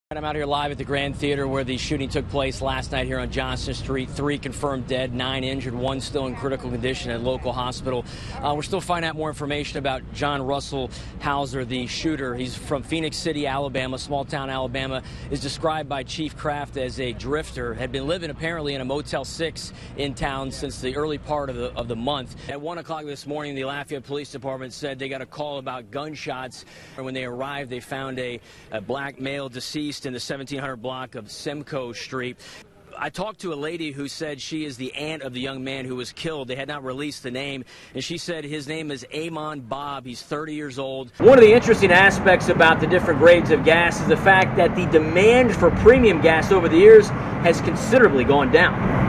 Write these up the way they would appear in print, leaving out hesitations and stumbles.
I'm out here live at the Grand Theater where the shooting took place last night here on Johnson Street. 3 confirmed dead, 9 injured, 1 still in critical condition at a local hospital. We're still finding out more information about John Russell Hauser, the shooter. He's from Phoenix City, Alabama, small town Alabama. Is described by Chief Kraft as a drifter. Had been living apparently in a Motel 6 in town since the early part of the month. At 1 o'clock this morning, the Lafayette Police Department said they got a call about gunshots. And when they arrived, they found a black male deceased in the 1700 block of Simcoe Street. I talked to a lady who said she is the aunt of the young man who was killed. They had not released the name, and she said his name is Amon Bob. He's 30 years old. One of the interesting aspects about the different grades of gas is the fact that the demand for premium gas over the years has considerably gone down.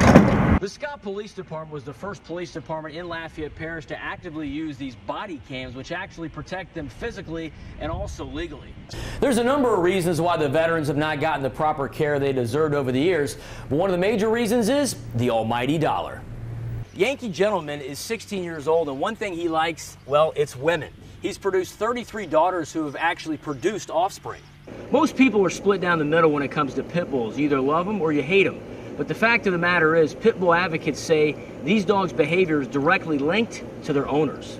The Scott Police Department was the first police department in Lafayette Parish to actively use these body cams, which actually protect them physically and also legally. There's a number of reasons why the veterans have not gotten the proper care they deserved over the years, but one of the major reasons is the almighty dollar. Yankee Gentleman is 16 years old, and one thing he likes, well, it's women. He's produced 33 daughters who have actually produced offspring. Most people are split down the middle when it comes to pit bulls. You either love them or you hate them. But the fact of the matter is, pit bull advocates say these dogs' behavior is directly linked to their owners.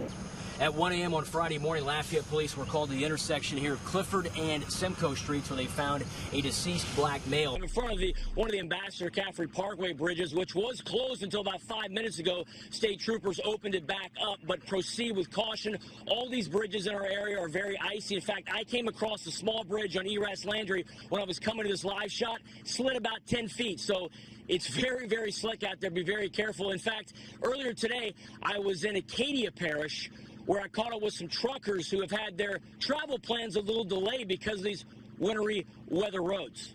At 1 a.m. on Friday morning, Lafayette police were called to the intersection here of Clifford and Simcoe Streets where they found a deceased black male. In front of one of the Ambassador Caffrey Parkway bridges, which was closed until about 5 minutes ago, state troopers opened it back up, but proceed with caution. All these bridges in our area are very icy. In fact, I came across a small bridge on Eras Landry when I was coming to this live shot, slid about 10 feet. So it's very, very slick out there. Be very careful. In fact, earlier today, I was in Acadia Parish, where I caught up with some truckers who have had their travel plans a little delayed because of these wintry weather roads.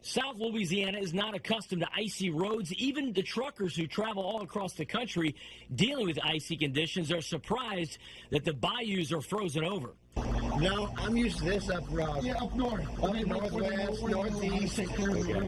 South Louisiana is not accustomed to icy roads. Even the truckers who travel all across the country dealing with icy conditions are surprised that the bayous are frozen over. No, I'm used to this up north. Yeah, up north. Up northwest, northeast.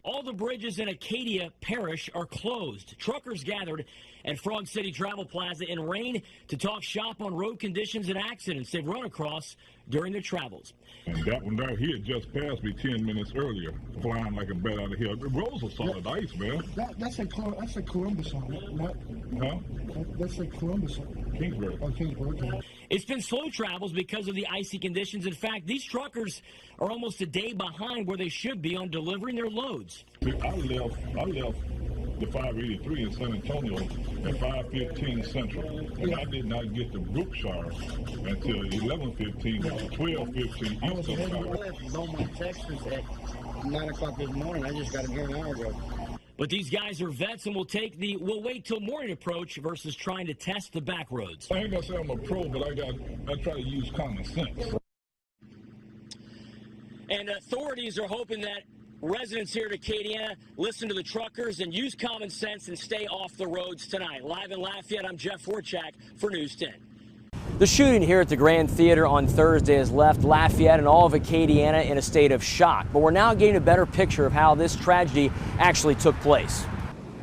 All the bridges in Acadia Parish are closed. Truckers gathered at Frog City Travel Plaza in rain to talk shop on road conditions and accidents they've run across during their travels. And that one right here just passed me 10 minutes earlier, flying like a bat out of hell. The roads are solid ice, man. That's a Columbus song. Huh? That's a Columbus song. Kingsbury. Oh, Kingsbury. Okay. It's been slow travels because of the icy conditions. In fact, these truckers are almost a day behind where they should be on delivering their loads. See, I left the 583 in San Antonio at 5:15 Central, and I did not get to Brookshire until 11:15, 12:15 I was Eastern heading time. west on my Texas at 9 o'clock this morning. I just got him here an hour ago. But these guys are vets and will take the we'll wait till morning approach versus trying to test the back roads. I ain't gonna say I'm a pro, but I try to use common sense. And authorities are hoping that residents here at Acadiana listen to the truckers and use common sense and stay off the roads tonight. Live in Lafayette, I'm Jeff Horchak for News 10. The shooting here at the Grand Theater on Thursday has left Lafayette and all of Acadiana in a state of shock. But we're now getting a better picture of how this tragedy actually took place.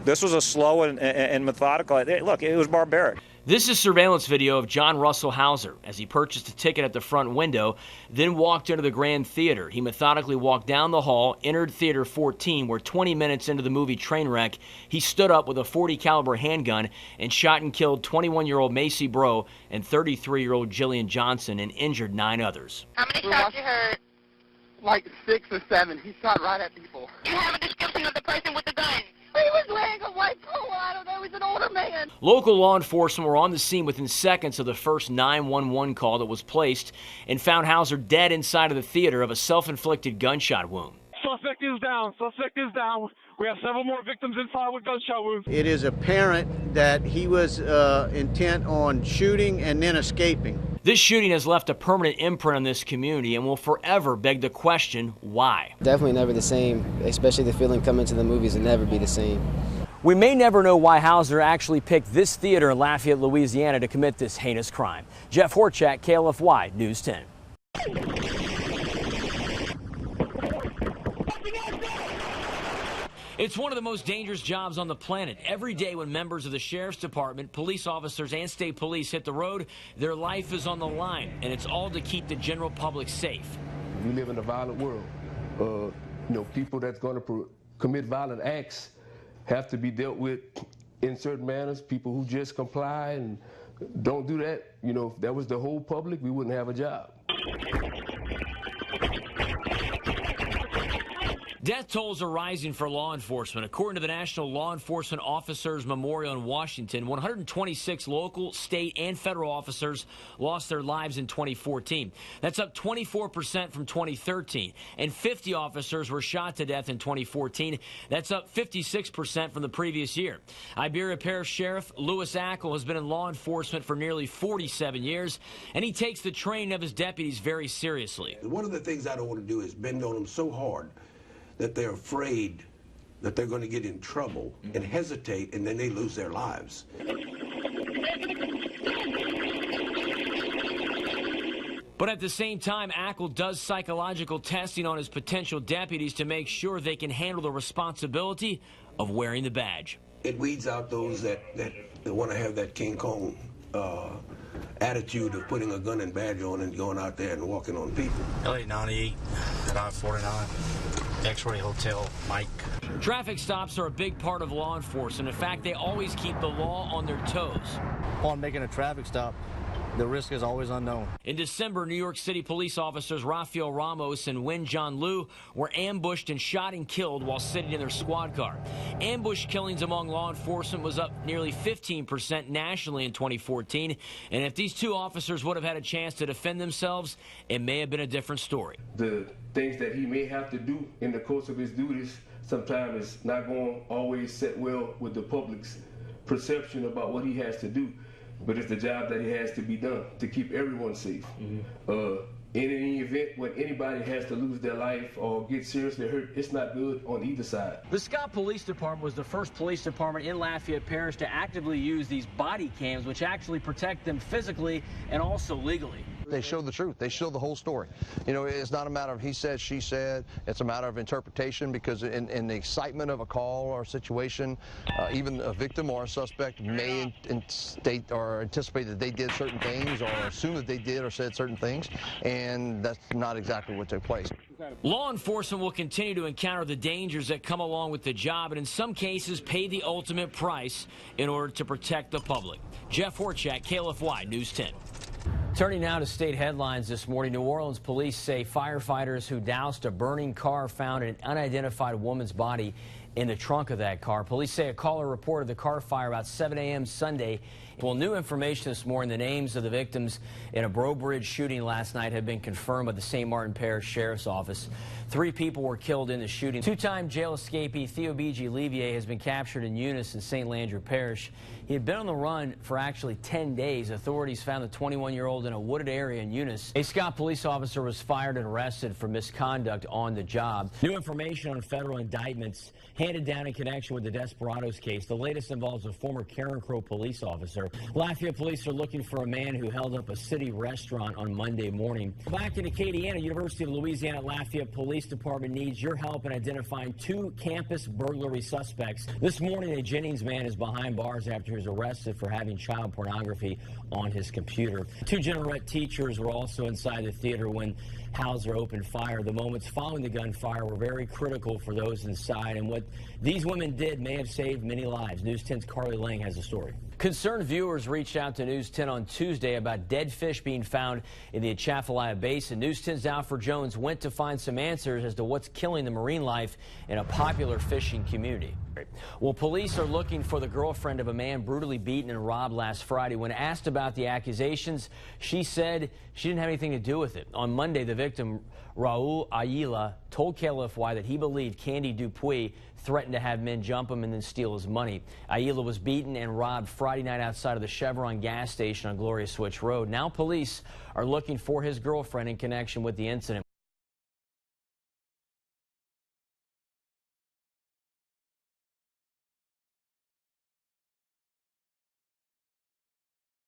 This was a slow and methodical. Look, it was barbaric. This is surveillance video of John Russell Hauser as he purchased a ticket at the front window, then walked into the Grand Theater. He methodically walked down the hall, entered Theater 14, where 20 minutes into the movie Trainwreck, he stood up with a .40 caliber handgun and shot and killed 21-year-old Macy Bro and 33-year-old Jillian Johnson and injured 9 others. How many shots you heard? Like 6 or 7. He shot right at people. Do you have a description of the person with the gun? He was wearing a white polo. I don't know. He's an older man. Local law enforcement were on the scene within seconds of the first 911 call that was placed and found Hauser dead inside of the theater of a self-inflicted gunshot wound. Suspect is down. Suspect is down. We have several more victims inside with gunshot wounds. It is apparent that he was intent on shooting and then escaping. This shooting has left a permanent imprint on this community and will forever beg the question, why? Definitely never the same, especially the feeling coming to the movies will never be the same. We may never know why Hauser actually picked this theater in Lafayette, Louisiana to commit this heinous crime. Jeff Horchak, KLFY News 10. It's one of the most dangerous jobs on the planet. Every day when members of the Sheriff's Department, police officers, and state police hit the road, their life is on the line, and it's all to keep the general public safe. We live in a violent world. People that's going to commit violent acts have to be dealt with in certain manners. People who just comply and don't do that, if that was the whole public, we wouldn't have a job. Death tolls are rising for law enforcement. According to the National Law Enforcement Officers Memorial in Washington, 126 local, state, and federal officers lost their lives in 2014. That's up 24% from 2013. And 50 officers were shot to death in 2014. That's up 56% from the previous year. Iberia Parish Sheriff Louis Ackle has been in law enforcement for nearly 47 years, and he takes the training of his deputies very seriously. One of the things I don't want to do is bend on them so hard that they're afraid that they're going to get in trouble and hesitate, and then they lose their lives. But at the same time, Ackle does psychological testing on his potential deputies to make sure they can handle the responsibility of wearing the badge. It weeds out those that want to have that King Kong attitude of putting a gun and badge on and going out there and walking on people. L898 at I-49, X-Ray Hotel, Mike. Traffic stops are a big part of law enforcement. In fact, they always keep the law on their toes. On making a traffic stop, the risk is always unknown. In December, New York City police officers Rafael Ramos and Win John Liu were ambushed and shot and killed while sitting in their squad car. Ambush killings among law enforcement was up nearly 15% nationally in 2014. And if these two officers would have had a chance to defend themselves, it may have been a different story. The things that he may have to do in the course of his duties sometimes is not going to always sit well with the public's perception about what he has to do. But it's the job that it has to be done to keep everyone safe. In any event when anybody has to lose their life or get seriously hurt, it's not good on either side. The Scott Police Department was the first police department in Lafayette Parish to actively use these body cams, which actually protect them physically and also legally. They show the truth. They show the whole story. It's not a matter of he said, she said. It's a matter of interpretation, because in the excitement of a call or a situation, even a victim or a suspect may state or anticipate that they did certain things or assume that they did or said certain things, and that's not exactly what took place. Law enforcement will continue to encounter the dangers that come along with the job, and in some cases pay the ultimate price in order to protect the public. Jeff Horchak, KLFY News 10. Turning now to state headlines this morning, New Orleans police say firefighters who doused a burning car found an unidentified woman's body in the trunk of that car. Police say a caller reported the car fire about 7 a.m. Sunday. Well, new information this morning, the names of the victims in a Breaux Bridge shooting last night have been confirmed by the St. Martin Parish Sheriff's Office. 3 people were killed in the shooting. Two-time jail escapee Theo B.G. Levier has been captured in Eunice in St. Landrew Parish. He had been on the run for actually 10 days. Authorities found the 21-year-old in a wooded area in Eunice. A Scott police officer was fired and arrested for misconduct on the job. New information on federal indictments handed down in connection with the Desperados case. The latest involves a former Karen Crow police officer. Lafayette police are looking for a man who held up a city restaurant on Monday morning. Back in Acadiana, University of Louisiana Lafayette Police Department needs your help in identifying 2 campus burglary suspects. This morning, a Jennings man is behind bars after he was arrested for having child pornography on his computer. 2 Generette teachers were also inside the theater when Hauser opened fire. The moments following the gunfire were very critical for those inside, and what these women did may have saved many lives. News 10's Carly Lang has a story. Concerned viewers reached out to News 10 on Tuesday about dead fish being found in the Atchafalaya Basin. News 10's Alfred Jones went to find some answers as to what's killing the marine life in a popular fishing community. Well, police are looking for the girlfriend of a man brutally beaten and robbed last Friday. When asked about the accusations, she said she didn't have anything to do with it. On Monday, the victim, Raul Ayala, told KLFY that he believed Candy Dupuy threatened to have men jump him and then steal his money. Ayala was beaten and robbed Friday night outside of the Chevron gas station on Gloria Switch Road. Now police are looking for his girlfriend in connection with the incident.